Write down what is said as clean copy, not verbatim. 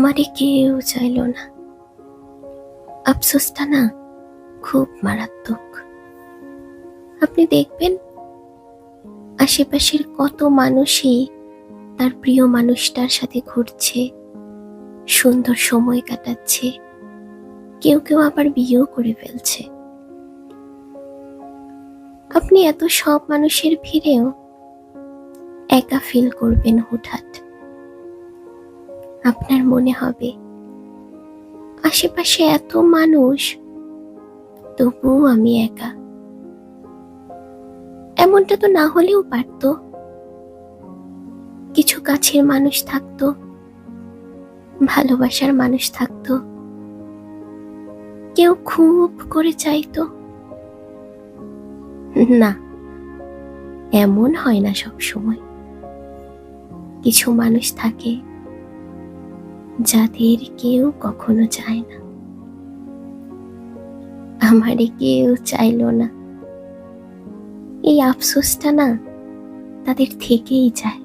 আমারে কেউ চাইলো না। আফসোসটা না খুব মারাত্মক। আপনি দেখবেন আশেপাশের কত মানুষই তার প্রিয় মানুষটার সাথে ঘুরছে, সুন্দর সময় কাটাচ্ছে, কেউ কেউ আবার বিয়েও করে ফেলছে। আপনি এত সব মানুষের ভিড়েও একা ফিল করবেন হুটহাট। আপনার মনে হবে আশেপাশে এত মানুষ, তবুও আমি একা। এমনটা তো না হলেও পারতো। কিছু কাছের মানুষ থাকতো, ভালোবাসার মানুষ থাকতো, কেউ খুব করে চাইতো। না, এমন হয় না সব সময়। কিছু মানুষ থাকে যাদের কেউ কখনো চায় না। আমারে কেউ চাইলো না, এই আফসোসটা না তাদের থেকেই যায়।